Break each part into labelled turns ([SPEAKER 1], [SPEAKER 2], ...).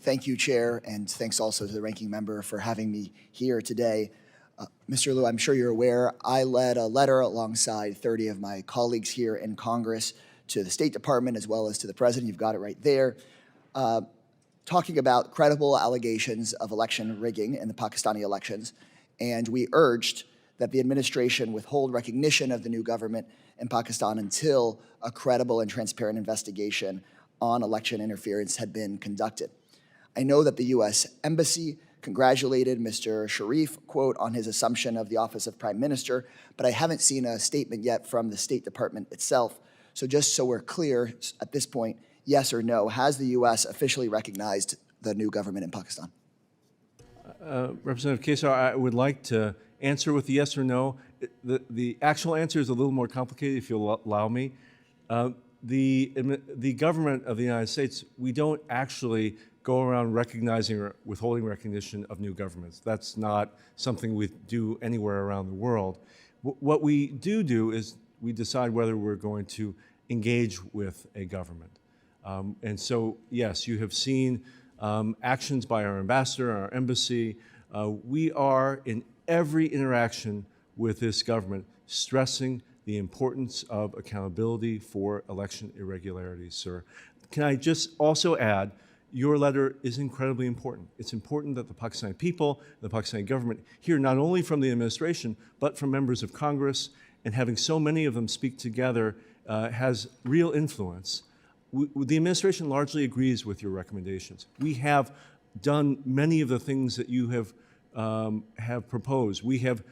[SPEAKER 1] Thank you, Chair, and thanks also to the ranking member for having me here today. Mr. Liu, I'm sure you're aware, I led a letter alongside 30 of my colleagues here in Congress to the State Department as well as to the President. You've got it right there. Talking about credible allegations of election rigging in the Pakistani elections, and we urged that the administration withhold recognition of the new government in Pakistan until a credible and transparent investigation on election interference had been conducted. I know that the U.S. Embassy congratulated Mr. Sharif, quote, on his assumption of the office of Prime Minister, but I haven't seen a statement yet from the State Department itself. So just so we're clear at this point, yes or no, has the U.S. officially recognized the new government in Pakistan?
[SPEAKER 2] Representative Kesar, I would like to answer with a yes or no. The actual answer is a little more complicated, if you'll allow me. The government of the United States, we don't actually go around recognizing or withholding recognition of new governments. That's not something we do anywhere around the world. What we do is we decide whether we're going to engage with a government. And so, yes, you have seen actions by our ambassador, our embassy. We are, in every interaction with this government, stressing the importance of accountability for election irregularities, sir. Can I just also add, your letter is incredibly important. It's important that the Pakistani people, the Pakistani government hear not only from the administration, but from members of Congress, and having so many of them speak together has real influence. The administration largely agrees with your recommendations. We have done many of the things that you have proposed. We have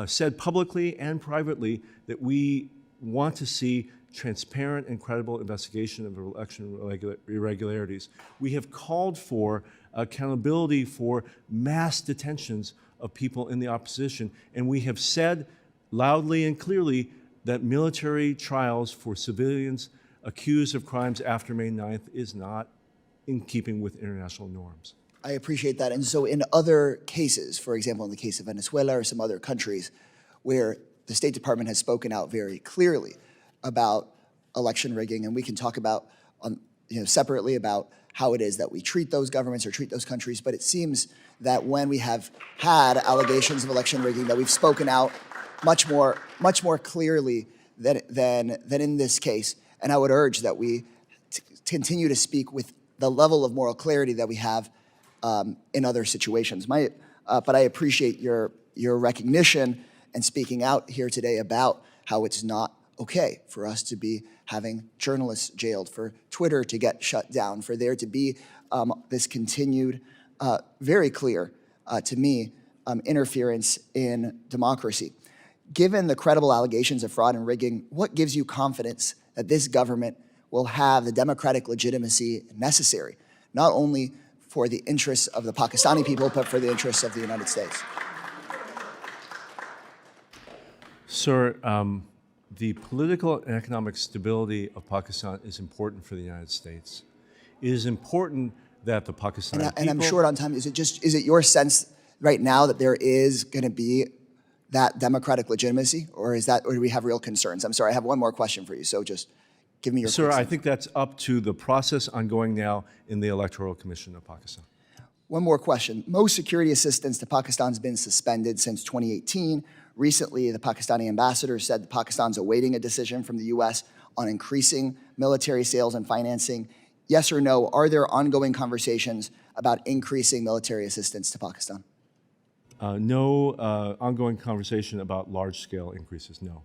[SPEAKER 2] said publicly and privately that we want to see transparent and credible investigation of election irregularities. We have called for accountability for mass detentions of people in the opposition, and we have said loudly and clearly that military trials for civilians accused of crimes after May 9th is not in keeping with international norms.
[SPEAKER 1] I appreciate that. And so in other cases, for example, in the case of Venezuela or some other countries where the State Department has spoken out very clearly about election rigging, and we can talk about separately about how it is that we treat those governments or treat those countries, but it seems that when we have had allegations of election rigging that we've spoken out much more clearly than in this case. And I would urge that we continue to speak with the level of moral clarity that we have in other situations. But I appreciate your recognition and speaking out here today about how it's not okay for us to be having journalists jailed, for Twitter to get shut down, for there to be this continued, very clear to me, interference in democracy. Given the credible allegations of fraud and rigging, what gives you confidence that this government will have the democratic legitimacy necessary, not only for the interests of the Pakistani people, but for the interests of the United States?
[SPEAKER 2] Sir, the political and economic stability of Pakistan is important for the United States. It is important that the Pakistani people...
[SPEAKER 1] And I'm short on time. Is it your sense right now that there is going to be that democratic legitimacy, or do we have real concerns? I'm sorry, I have one more question for you, so just give me your...
[SPEAKER 2] Sir, I think that's up to the process ongoing now in the Electoral Commission of Pakistan.
[SPEAKER 1] One more question. Most security assistance to Pakistan has been suspended since 2018. Recently, the Pakistani ambassador said that Pakistan's awaiting a decision from the U.S. on increasing military sales and financing. Yes or no, are there ongoing conversations about increasing military assistance to Pakistan?
[SPEAKER 2] No ongoing conversation about large-scale increases, no.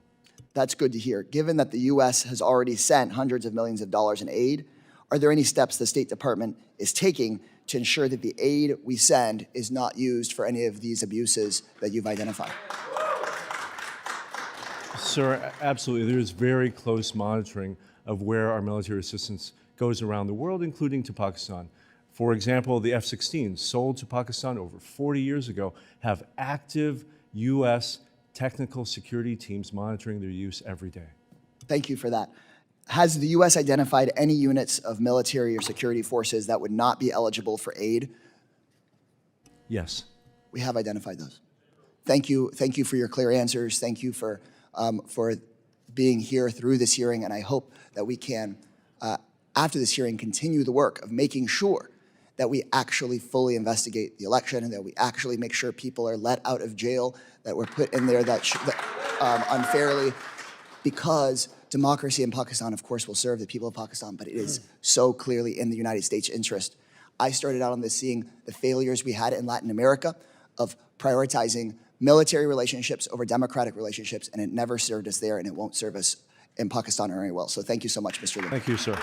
[SPEAKER 1] That's good to hear. Given that the U.S. has already sent hundreds of millions of dollars in aid, are there any steps the State Department is taking to ensure that the aid we send is not used for any of these abuses that you've identified?
[SPEAKER 2] Sir, absolutely. There is very close monitoring of where our military assistance goes around the world, including to Pakistan. For example, the F-16s sold to Pakistan over 40 years ago have active U.S. technical security teams monitoring their use every day.
[SPEAKER 1] Thank you for that. Has the U.S. identified any units of military or security forces that would not be eligible for aid?
[SPEAKER 2] Yes.
[SPEAKER 1] We have identified those. Thank you for your clear answers. Thank you for being here through this hearing, and I hope that we can, after this hearing, continue the work of making sure that we actually fully investigate the election and that we actually make sure people are let out of jail that were put in there unfairly, because democracy in Pakistan, of course, will serve the people of Pakistan, but it is so clearly in the United States' interest. I started out on this seeing the failures we had in Latin America of prioritizing military relationships over democratic relationships, and it never served us there, and it won't serve us in Pakistan or anywhere else. So thank you so much, Mr. Lim.
[SPEAKER 2] Thank you, sir.